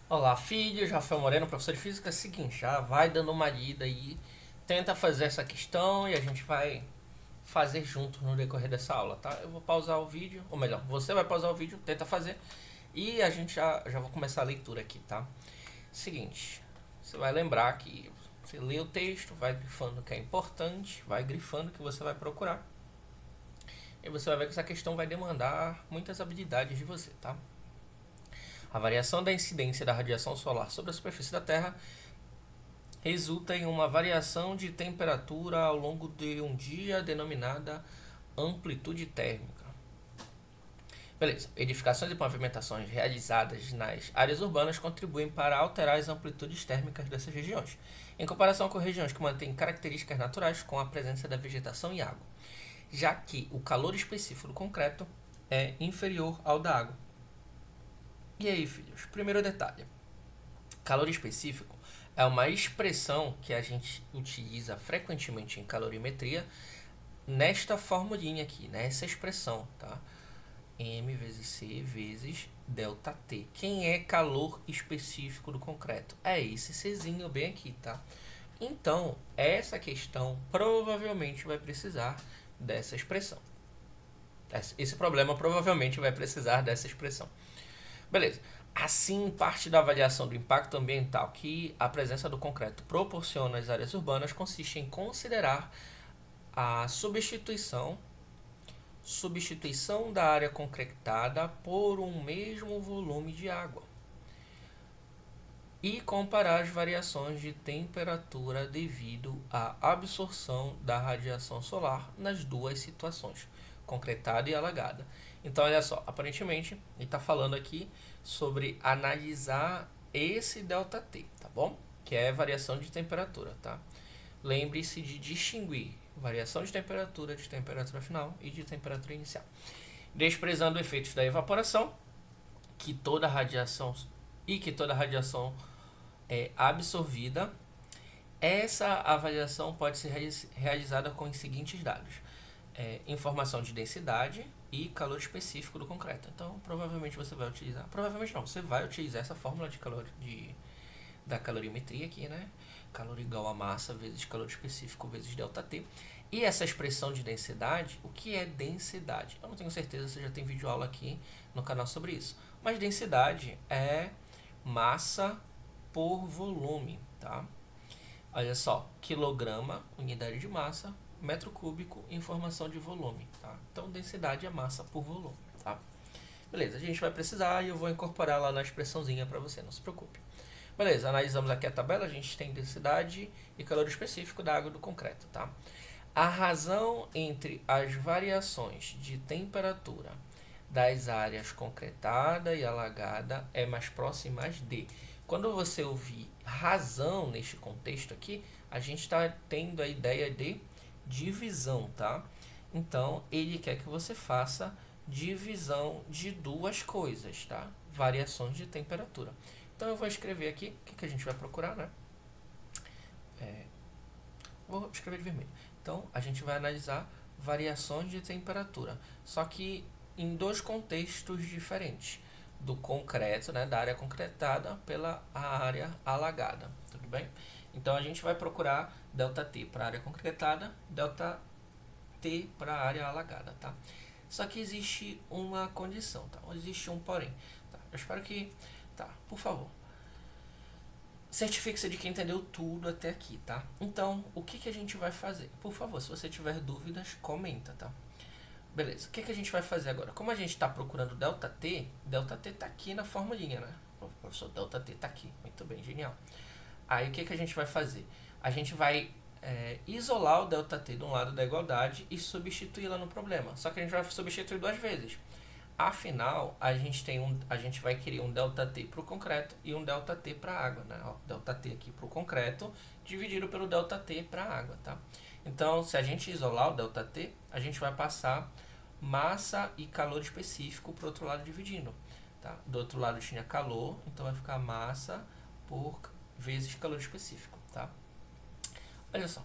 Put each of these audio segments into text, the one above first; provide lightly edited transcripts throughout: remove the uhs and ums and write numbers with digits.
Olá, filhos, Rafael Moreno, professor de física. É o seguinte, já vai dando uma lida aí, tenta fazer essa questão e a gente vai fazer junto no decorrer dessa aula, tá? Eu vou pausar o vídeo, ou melhor, você vai pausar o vídeo, tenta fazer e a gente já vou começar a leitura aqui, tá? Seguinte, você vai lembrar que você lê o texto, vai grifando o que é importante, vai grifando o que você vai procurar e você vai ver que essa questão vai demandar muitas habilidades de você, tá? A variação da incidência da radiação solar sobre a superfície da Terra resulta em uma variação de temperatura ao longo de um dia denominada amplitude térmica. Beleza. Edificações e pavimentações realizadas nas áreas urbanas contribuem para alterar as amplitudes térmicas dessas regiões, em comparação com regiões que mantêm características naturais com a presença da vegetação e água, já que o calor específico do concreto é inferior ao da água. E aí, filhos? Primeiro detalhe: calor específico é uma expressão que a gente utiliza frequentemente em calorimetria nesta formulinha aqui, nessa expressão, tá? M vezes C vezes delta T. Quem é calor específico do concreto? É esse Czinho bem aqui, tá? Então, essa questão provavelmente vai precisar dessa expressão. Esse problema provavelmente vai precisar dessa expressão. Beleza. Assim, parte da avaliação do impacto ambiental que a presença do concreto proporciona às áreas urbanas consiste em considerar a substituição da área concretada por um mesmo volume de água e comparar as variações de temperatura devido à absorção da radiação solar nas duas situações, concretada e alagada. Então, olha só, aparentemente, ele está falando aqui sobre analisar esse ΔT, tá bom? Que é variação de temperatura, tá? Lembre-se de distinguir variação de temperatura final e de temperatura inicial. Desprezando efeitos da evaporação, que toda radiação que toda radiação é absorvida, essa avaliação pode ser realizada com os seguintes dados: informação de densidade e calor específico do concreto. Então, provavelmente você vai utilizar, provavelmente não, você vai utilizar essa fórmula da calorimetria aqui, né? Calor igual a massa vezes calor específico vezes ΔT. E essa expressão de densidade, o que é densidade? Eu não tenho certeza, você já tem vídeo aula aqui no canal sobre isso. Mas densidade é massa por volume, tá? Olha só, quilograma, unidade de massa, metro cúbico, informação de volume, tá? Então, densidade é massa por volume, tá? Beleza, a gente vai precisar e eu vou incorporar lá na expressãozinha para você, não se preocupe. Beleza, analisamos aqui a tabela, a gente tem densidade e calor específico da água do concreto, tá? A razão entre as variações de temperatura das áreas concretada e alagada é mais próxima de. Quando você ouvir razão neste contexto aqui, a gente está tendo a ideia de divisão, tá? Então, ele quer que você faça divisão de duas coisas, tá? Variações de temperatura. Então, eu vou escrever aqui, o que a gente vai procurar, né? Vou escrever de vermelho. Então, a gente vai analisar variações de temperatura, só que em dois contextos diferentes, do concreto, né, da área concretada pela área alagada, tudo bem? Então, a gente vai procurar ΔT para a área concretada, ΔT para a área alagada, tá? Só que existe uma condição, tá? Existe um porém, tá? Eu espero que, tá, por favor, certifique-se de que entendeu tudo até aqui, tá? Então, o que a gente vai fazer? Por favor, se você tiver dúvidas, comenta, tá? Beleza, o que a gente vai fazer agora? Como a gente está procurando ΔT tá aqui na formulinha, né? O professor ΔT tá aqui, muito bem, genial. Aí o que a gente vai fazer? A gente vai isolar o ΔT de um lado da igualdade e substituí-la no problema. Só que a gente vai substituir duas vezes. Afinal, a gente vai querer um ΔT para o concreto e um ΔT para a água, né? Ó, ΔT aqui para o concreto dividido pelo ΔT para a água, tá? Então, se a gente isolar o ΔT, a gente vai passar massa e calor específico para o outro lado dividindo, tá? Do outro lado tinha calor, então vai ficar massa por vezes calor específico, tá? Olha só,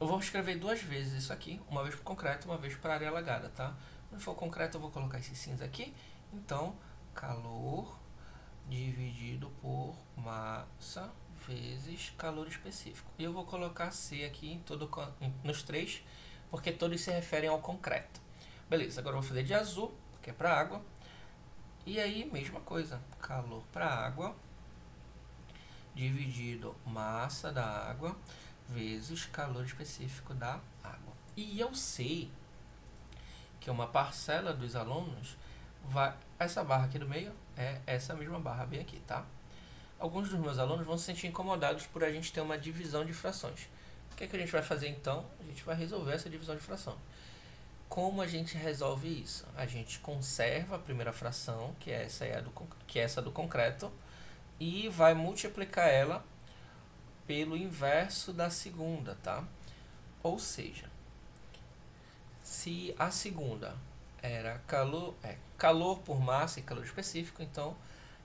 eu vou escrever duas vezes isso aqui, uma vez para o concreto, uma vez para a área alagada, tá? Quando for concreto, eu vou colocar esse cinza aqui. Então, calor dividido por massa vezes calor específico. E eu vou colocar C aqui nos três, porque todos se referem ao concreto. Beleza, agora eu vou fazer de azul, que é para água. E aí, mesma coisa, calor para água dividido massa da água vezes calor específico da água. E eu sei que uma parcela dos alunos vai... Essa barra aqui do meio é essa mesma barra bem aqui, tá? Alguns dos meus alunos vão se sentir incomodados por a gente ter uma divisão de frações. O que, é que a gente vai fazer então? A gente vai resolver essa divisão de fração. Como a gente resolve isso? A gente conserva a primeira fração, que é essa do concreto, e vai multiplicar ela pelo inverso da segunda, tá? Ou seja, se a segunda era calor por massa e calor específico, então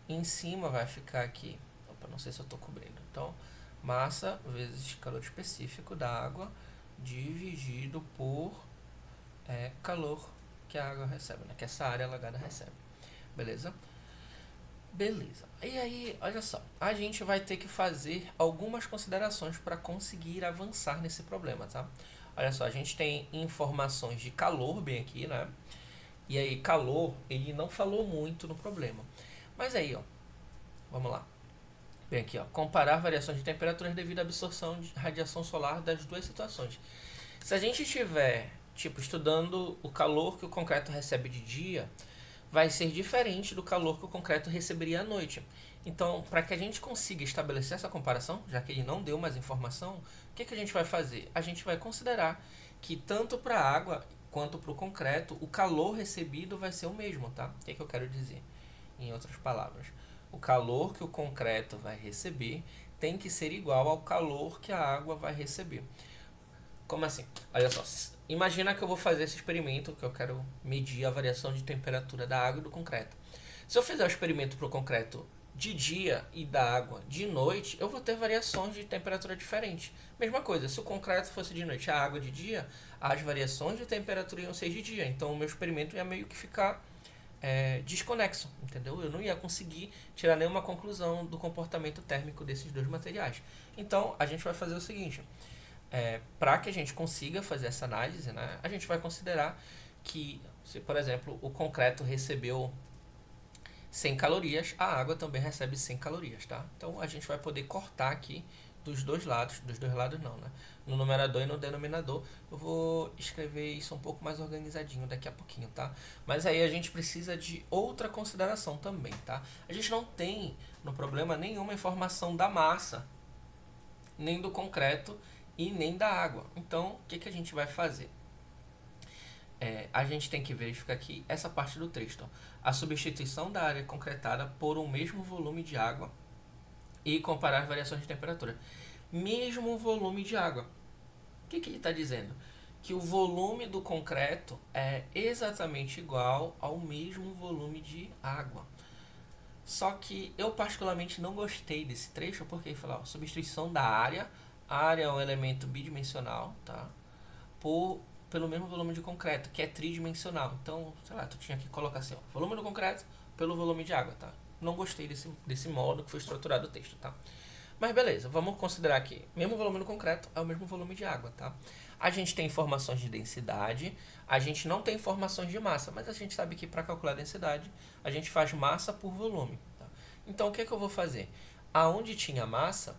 em cima vai ficar aqui, opa, não sei se eu estou cobrindo, então massa vezes calor específico da água dividido por calor que a água recebe, né? Que essa área alagada recebe, beleza? Beleza. E aí, olha só, a gente vai ter que fazer algumas considerações para conseguir avançar nesse problema, tá? Olha só, a gente tem informações de calor bem aqui, né? E aí, calor, ele não falou muito no problema. Mas aí, ó, vamos lá. Bem aqui, ó, comparar variações de temperaturas devido à absorção de radiação solar das duas situações. Se a gente estiver, tipo, estudando o calor que o concreto recebe de dia, vai ser diferente do calor que o concreto receberia à noite. Então, para que a gente consiga estabelecer essa comparação, já que ele não deu mais informação, o que a gente vai fazer? A gente vai considerar que tanto para a água quanto para o concreto, o calor recebido vai ser o mesmo, tá? O que eu quero dizer? Em outras palavras, o calor que o concreto vai receber tem que ser igual ao calor que a água vai receber. Como assim? Olha só, imagina que eu vou fazer esse experimento, que eu quero medir a variação de temperatura da água e do concreto. Se eu fizer o experimento para o concreto de dia e da água de noite, eu vou ter variações de temperatura diferentes. Mesma coisa, se o concreto fosse de noite e a água de dia, as variações de temperatura iam ser de dia. Então o meu experimento ia meio que ficar desconexo, entendeu? Eu não ia conseguir tirar nenhuma conclusão do comportamento térmico desses dois materiais. Então a gente vai fazer o seguinte: para que a gente consiga fazer essa análise, né, a gente vai considerar que, se por exemplo o concreto recebeu 100 calorias, a água também recebe 100 calorias, tá? Então a gente vai poder cortar aqui dos dois lados não, né? No numerador e no denominador. Eu vou escrever isso um pouco mais organizadinho daqui a pouquinho, tá? Mas aí a gente precisa de outra consideração também, tá? A gente não tem no problema nenhuma informação da massa, nem do concreto e nem da água. Então, o que a gente vai fazer? A gente tem que verificar aqui essa parte do texto. A substituição da área concretada por um mesmo volume de água e comparar as variações de temperatura. Mesmo volume de água. O que ele está dizendo? Que o volume do concreto é exatamente igual ao mesmo volume de água. Só que eu particularmente não gostei desse trecho, porque ele fala, ó, substituição da área. A área é um elemento bidimensional, tá? Pelo mesmo volume de concreto, que é tridimensional. Então, sei lá, tu tinha que colocar assim, ó, volume do concreto pelo volume de água, tá? Não gostei desse modo que foi estruturado o texto, tá? Mas beleza, vamos considerar que mesmo volume do concreto é o mesmo volume de água, tá? A gente tem informações de densidade, a gente não tem informações de massa, mas a gente sabe que para calcular a densidade, a gente faz massa por volume, tá? Então, o que eu vou fazer? Aonde tinha massa,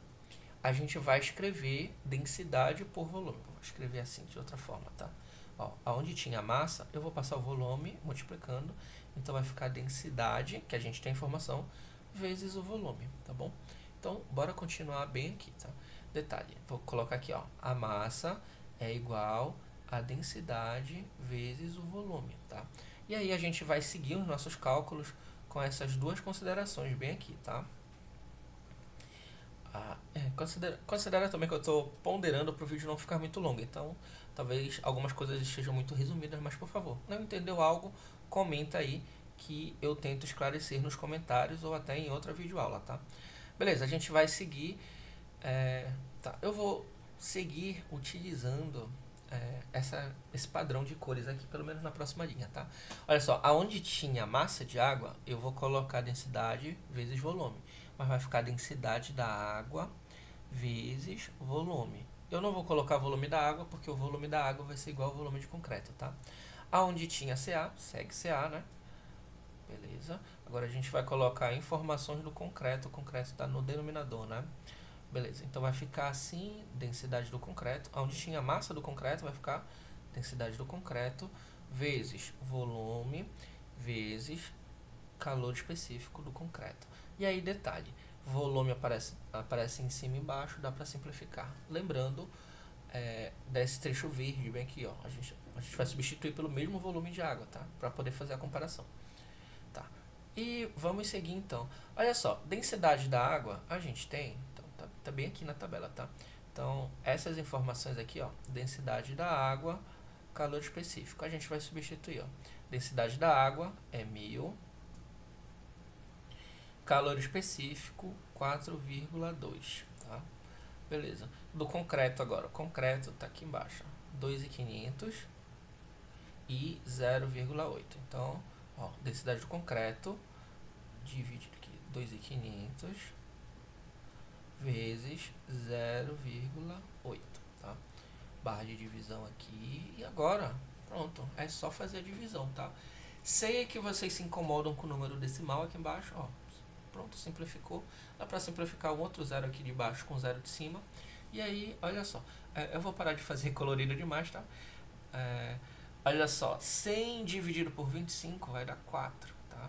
a gente vai escrever densidade por volume. Vou escrever assim, de outra forma, tá? Ó, aonde tinha massa, eu vou passar o volume multiplicando. Então vai ficar a densidade, que a gente tem informação, vezes o volume, tá bom? Então, bora continuar bem aqui, tá? Detalhe, vou colocar aqui, ó. A massa é igual a densidade vezes o volume, tá? E aí a gente vai seguir os nossos cálculos com essas duas considerações bem aqui, tá? Considera também que eu estou ponderando para o vídeo não ficar muito longo, então talvez algumas coisas estejam muito resumidas, mas por favor, não entendeu algo, comenta aí que eu tento esclarecer nos comentários ou até em outra videoaula, tá? Beleza, a gente vai seguir, tá? Eu vou seguir utilizando esse padrão de cores aqui, pelo menos na próxima linha, tá? Olha só, aonde tinha massa de água, eu vou colocar densidade vezes volume. Mas vai ficar densidade da água vezes volume. Eu não vou colocar volume da água, porque o volume da água vai ser igual ao volume de concreto, tá? Aonde tinha CA, segue CA, né? Beleza. Agora a gente vai colocar informações do concreto. O concreto está no denominador, né? Beleza. Então vai ficar assim, densidade do concreto. Onde tinha massa do concreto, vai ficar densidade do concreto vezes volume vezes calor específico do concreto. E aí, detalhe, volume aparece em cima e embaixo, dá para simplificar. Lembrando desse trecho verde bem aqui, ó, a gente vai substituir pelo mesmo volume de água, tá? Para poder fazer a comparação. Tá. E vamos seguir então. Olha só, densidade da água a gente tem, então, tá bem aqui na tabela, tá? Então, essas informações aqui, ó, densidade da água, calor específico, a gente vai substituir, ó. Densidade da água é 1000, calor específico 4,2, tá? Beleza. Do concreto agora, o concreto tá aqui embaixo, 2.500 e 0,8. Então, ó, densidade do concreto divide aqui 2.500 vezes 0,8, tá? Barra de divisão aqui e agora, pronto, é só fazer a divisão, tá? Sei que vocês se incomodam com o número decimal aqui embaixo, ó. Pronto, simplificou. Dá para simplificar um outro zero aqui de baixo com zero de cima. E aí, olha só, eu vou parar de fazer colorido demais, tá? Olha só, 100 dividido por 25 vai dar 4, tá?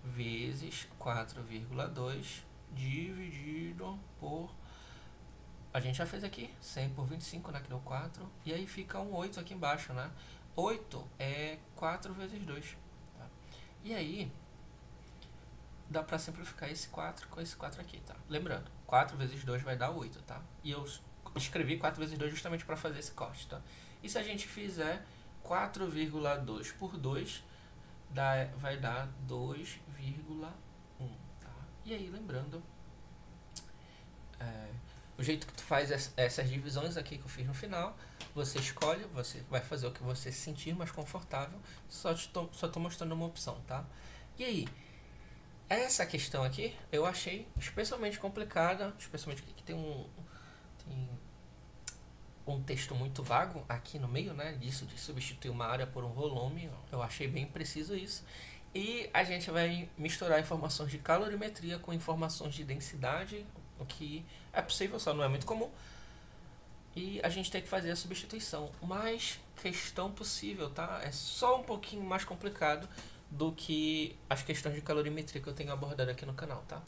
Vezes 4,2 dividido por... A gente já fez aqui, 100 por 25, né, que deu 4. E aí fica um 8 aqui embaixo, né? 8 é 4 vezes 2, tá? E aí, dá pra simplificar esse 4 com esse 4 aqui, tá? Lembrando, 4 vezes 2 vai dar 8, tá? E eu escrevi 4 vezes 2 justamente para fazer esse corte, tá? E se a gente fizer 4,2 por 2, vai dar 2,1, tá? E aí, lembrando, o jeito que tu faz essas divisões aqui que eu fiz no final, você escolhe, você vai fazer o que você se sentir mais confortável, só tô mostrando uma opção, tá? E aí, essa questão aqui eu achei especialmente complicada, especialmente que tem um texto muito vago aqui no meio, né? Disso de substituir uma área por um volume. Eu achei bem preciso isso. E a gente vai misturar informações de calorimetria com informações de densidade, o que é possível, só não é muito comum. E a gente tem que fazer a substituição. Mas questão possível, tá? É só um pouquinho mais complicado do que as questões de calorimetria que eu tenho abordado aqui no canal, tá?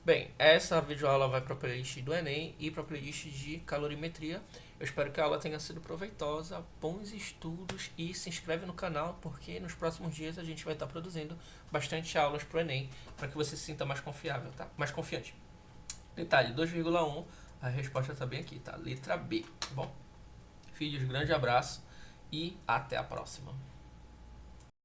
Bem, essa videoaula vai para a playlist do Enem e para a playlist de calorimetria. Eu espero que a aula tenha sido proveitosa, bons estudos e se inscreve no canal porque nos próximos dias a gente vai estar produzindo bastante aulas para o Enem para que você se sinta mais confiável, tá? Mais confiante. Detalhe, 2,1, a resposta está bem aqui, tá? Letra B, tá bom? Filhos, grande abraço e até a próxima.